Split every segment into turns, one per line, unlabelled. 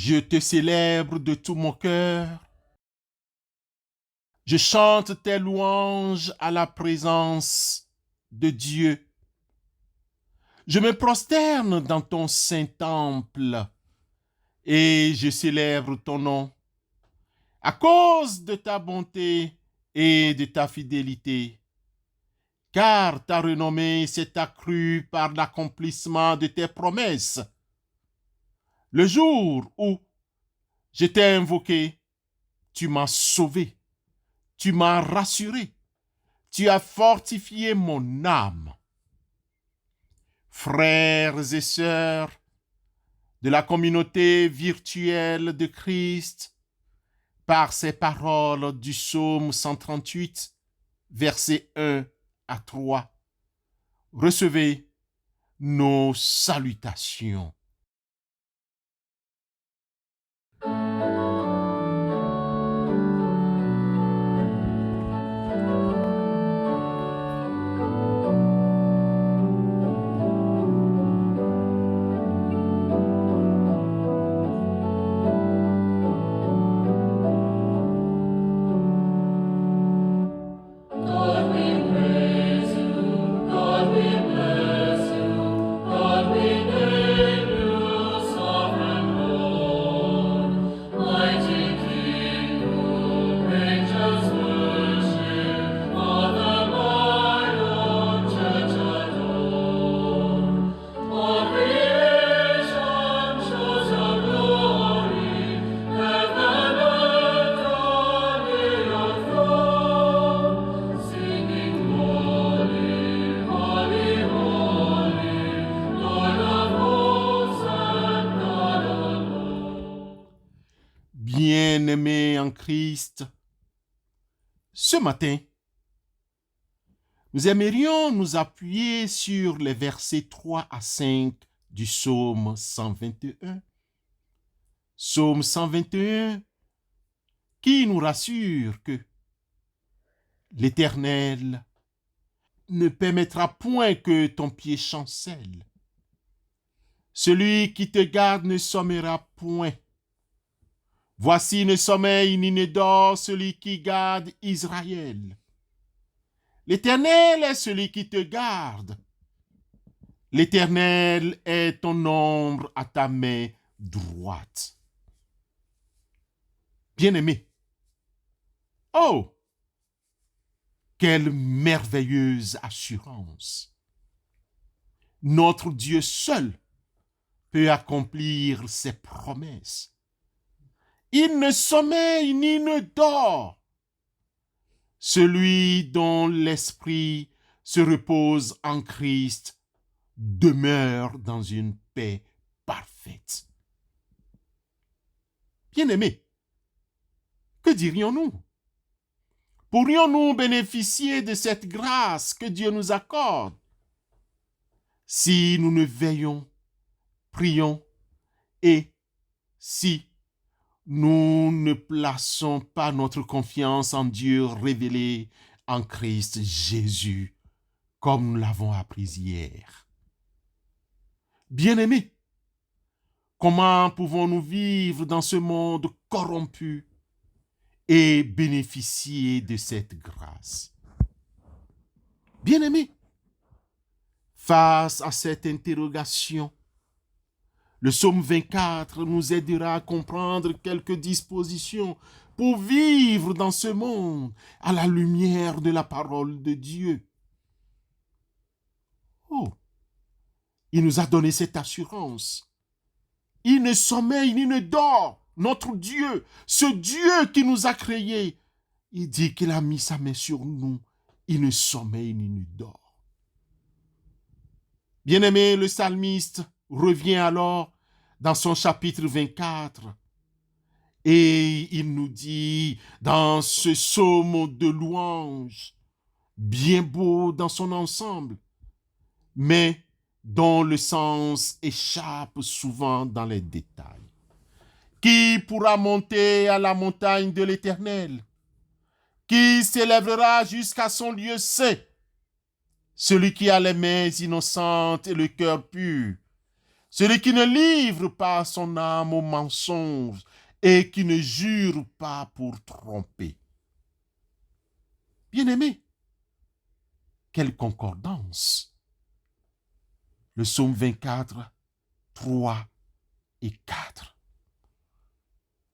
Je te célèbre de tout mon cœur. Je chante tes louanges à la présence de Dieu. Je me prosterne dans ton saint temple et je célèbre ton nom à cause de ta bonté et de ta fidélité, car ta renommée s'est accrue par l'accomplissement de tes promesses. Le jour où je t'ai invoqué, tu m'as sauvé, tu m'as rassuré, tu as fortifié mon âme. Frères et sœurs de la communauté virtuelle de Christ, par ces paroles du psaume 138, versets 1 à 3, recevez nos salutations. Bien-aimés en Christ, ce matin, nous aimerions nous appuyer sur les versets 3 à 5 du psaume 121. Psaume 121 qui nous rassure que l'Éternel ne permettra point que ton pied chancelle. Celui qui te garde ne sommera point. Voici ne sommeille ni ne dort celui qui garde Israël. L'Éternel est celui qui te garde. L'Éternel est ton ombre à ta main droite. Bien-aimé, oh, quelle merveilleuse assurance! Notre Dieu seul peut accomplir ses promesses. Il ne sommeille ni ne dort. Celui dont l'esprit se repose en Christ demeure dans une paix parfaite. Bien-aimés, que dirions-nous? Pourrions-nous bénéficier de cette grâce que Dieu nous accorde si nous ne veillons, prions et si nous ne plaçons pas notre confiance en Dieu révélé en Christ Jésus, comme nous l'avons appris hier? Bien-aimés, comment pouvons-nous vivre dans ce monde corrompu et bénéficier de cette grâce? Bien-aimés, face à cette interrogation, le psaume 24 nous aidera à comprendre quelques dispositions pour vivre dans ce monde à la lumière de la parole de Dieu. Oh, il nous a donné cette assurance. Il ne sommeille ni ne dort. Notre Dieu, ce Dieu qui nous a créés, il dit qu'il a mis sa main sur nous. Il ne sommeille ni ne dort. Bien-aimé, le psalmiste revient alors dans son chapitre 24 et il nous dit dans ce psaume de louange, bien beau dans son ensemble, mais dont le sens échappe souvent dans les détails. Qui pourra monter à la montagne de l'Éternel? Qui s'élèvera jusqu'à son lieu saint? Celui qui a les mains innocentes et le cœur pur, celui qui ne livre pas son âme au mensonge et qui ne jure pas pour tromper. Bien-aimé, quelle concordance! Le psaume 24, 3 et 4.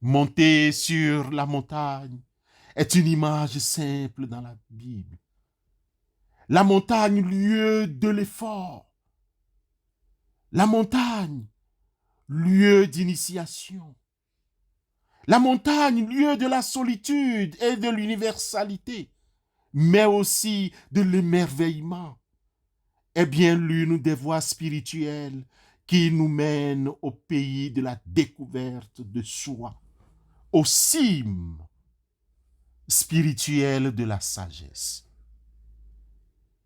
Monter sur la montagne est une image simple dans la Bible. La montagne, lieu de l'effort. La montagne, lieu d'initiation. La montagne, lieu de la solitude et de l'universalité, mais aussi de l'émerveillement, est bien l'une des voies spirituelles qui nous mène au pays de la découverte de soi, aux cimes spirituelles de la sagesse.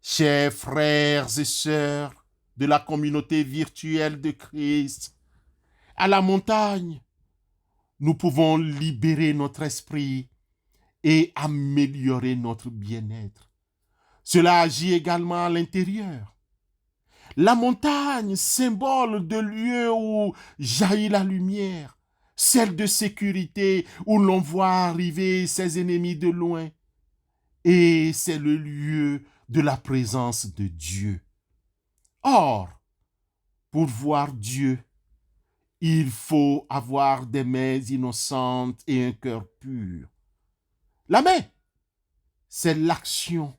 Chers frères et sœurs de la communauté virtuelle de Christ, à la montagne, nous pouvons libérer notre esprit et améliorer notre bien-être. Cela agit également à l'intérieur. La montagne, symbole de lieu où jaillit la lumière, celle de sécurité où l'on voit arriver ses ennemis de loin. Et c'est le lieu de la présence de Dieu. Or, pour voir Dieu, il faut avoir des mains innocentes et un cœur pur. La main, c'est l'action,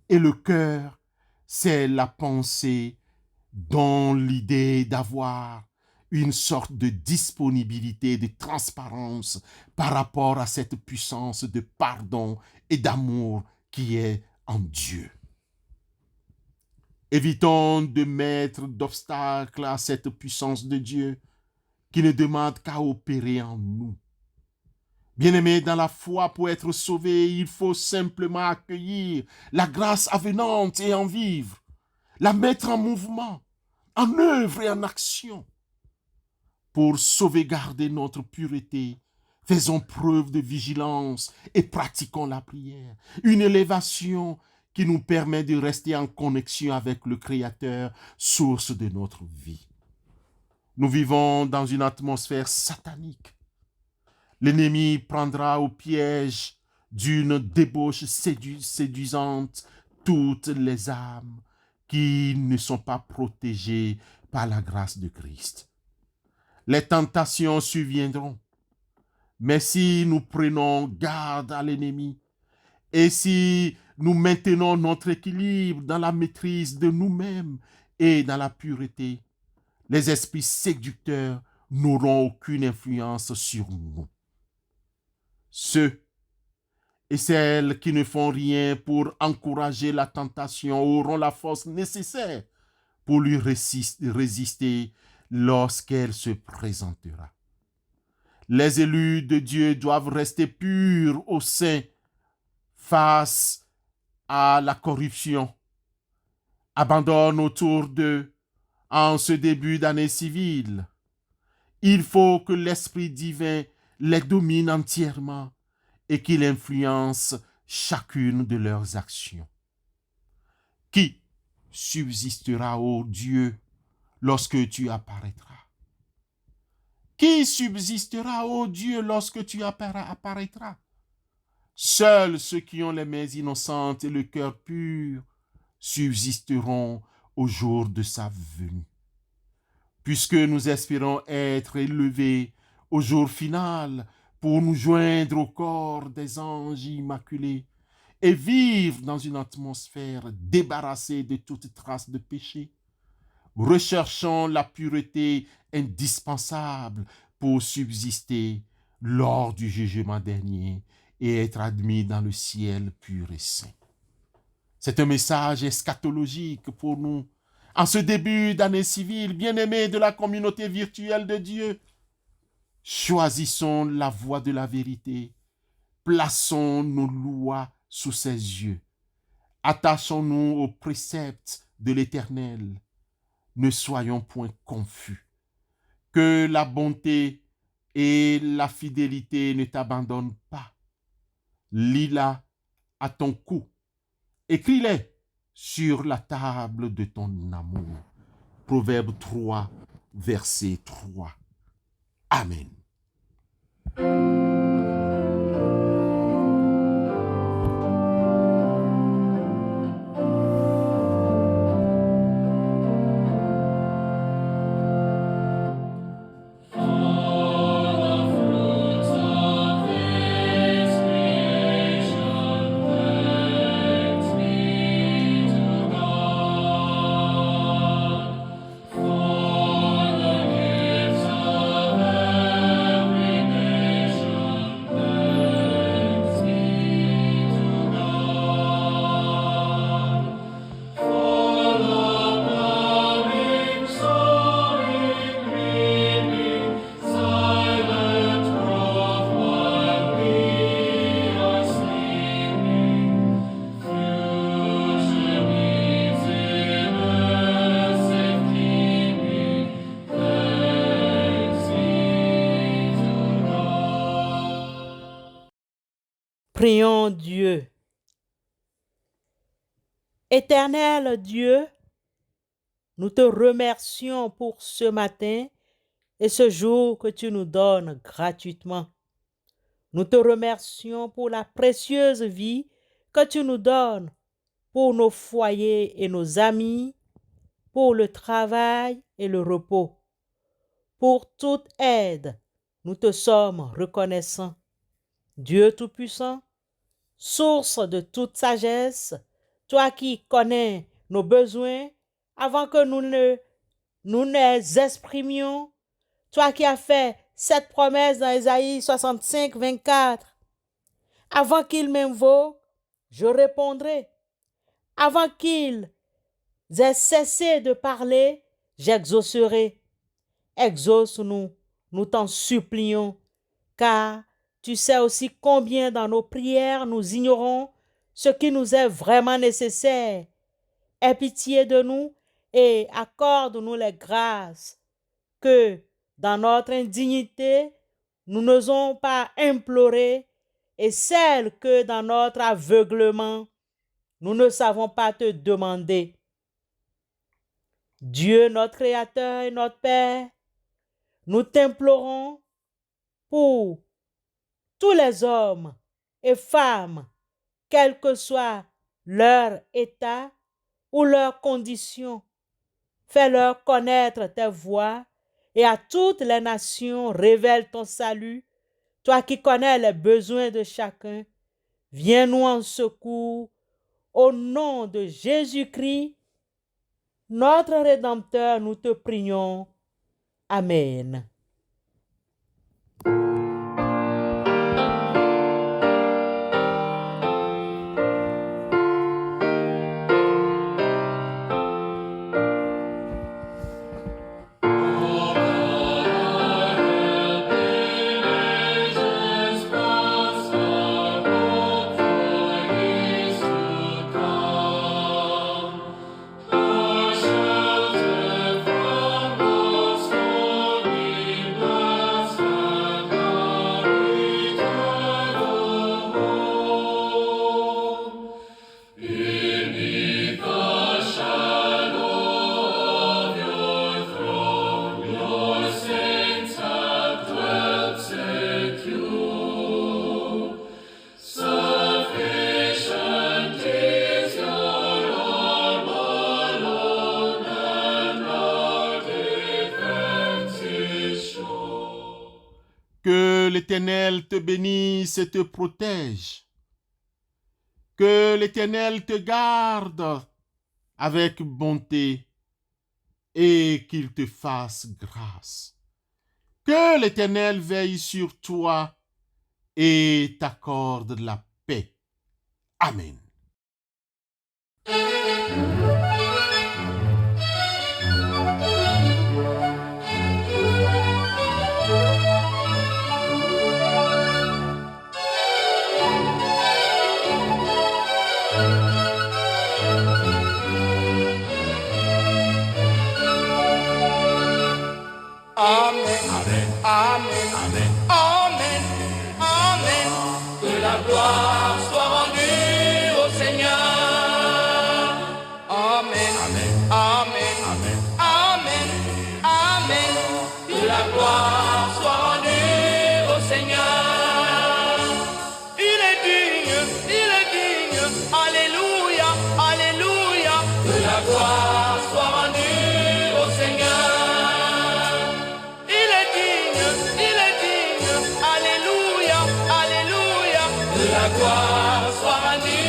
et le cœur, c'est la pensée, dont l'idée d'avoir une sorte de disponibilité, de transparence par rapport à cette puissance de pardon et d'amour qui est en Dieu. Évitons de mettre d'obstacles à cette puissance de Dieu qui ne demande qu'à opérer en nous. Bien-aimés, dans la foi, pour être sauvé, il faut simplement accueillir la grâce avenante et en vivre, la mettre en mouvement, en œuvre et en action. Pour sauvegarder notre pureté, faisons preuve de vigilance et pratiquons la prière. Une élévation qui nous permet de rester en connexion avec le Créateur, source de notre vie. Nous vivons dans une atmosphère satanique. L'ennemi prendra au piège d'une débauche séduisante toutes les âmes qui ne sont pas protégées par la grâce de Christ. Les tentations surviendront, mais si nous prenons garde à l'ennemi et si nous maintenons notre équilibre dans la maîtrise de nous-mêmes et dans la pureté, les esprits séducteurs n'auront aucune influence sur nous. Ceux et celles qui ne font rien pour encourager la tentation auront la force nécessaire pour lui résister lorsqu'elle se présentera. Les élus de Dieu doivent rester purs au sein face à la corruption. Abandonnent autour d'eux en ce début d'année civile. Il faut que l'Esprit divin les domine entièrement et qu'il influence chacune de leurs actions. Qui subsistera, ô Dieu, lorsque tu apparaîtras? Qui subsistera, ô Dieu, lorsque tu apparaîtras? Seuls ceux qui ont les mains innocentes et le cœur pur subsisteront au jour de sa venue. Puisque nous espérons être élevés au jour final pour nous joindre au corps des anges immaculés et vivre dans une atmosphère débarrassée de toute trace de péché, recherchons la pureté indispensable pour subsister lors du jugement dernier et être admis dans le ciel pur et saint. C'est un message eschatologique pour nous. En ce début d'année civile, bien-aimés de la communauté virtuelle de Dieu, choisissons la voie de la vérité. Plaçons nos lois sous ses yeux. Attachons-nous aux préceptes de l'Éternel. Ne soyons point confus. Que la bonté et la fidélité ne t'abandonnent pas. Lis-la à ton cou. Écris-les sur la table de ton amour. Proverbe 3, verset 3. Amen.
Prions Dieu. Éternel Dieu, nous te remercions pour ce matin et ce jour que tu nous donnes gratuitement. Nous te remercions pour la précieuse vie que tu nous donnes, pour nos foyers et nos amis, pour le travail et le repos. Pour toute aide, nous te sommes reconnaissants. Dieu Tout-Puissant, source de toute sagesse, toi qui connais nos besoins avant que nous les exprimions, toi qui as fait cette promesse dans Ésaïe 65, 24. Avant qu'ils m'invoquent, je répondrai. Avant qu'ils aient cessé de parler, j'exaucerai. Exauce-nous, nous t'en supplions, car tu sais aussi combien dans nos prières nous ignorons ce qui nous est vraiment nécessaire. Aie pitié de nous et accorde-nous les grâces que, dans notre indignité, nous n'osons pas implorer et celles que, dans notre aveuglement, nous ne savons pas te demander. Dieu, notre Créateur et notre Père, nous t'implorons pour tous les hommes et femmes, quel que soit leur état ou leur condition. Fais-leur connaître tes voies et à toutes les nations révèle ton salut. Toi qui connais les besoins de chacun, viens-nous en secours. Au nom de Jésus-Christ, notre Rédempteur, nous te prions. Amen.
Que l'Éternel te bénisse et te protège. Que l'Éternel te garde avec bonté et qu'il te fasse grâce. Que l'Éternel veille sur toi et t'accorde la paix. Amen.
Amen, Amen, Amen, Amen. Que la gloire soit rendue au Seigneur. Que la gloire soit à Dieu.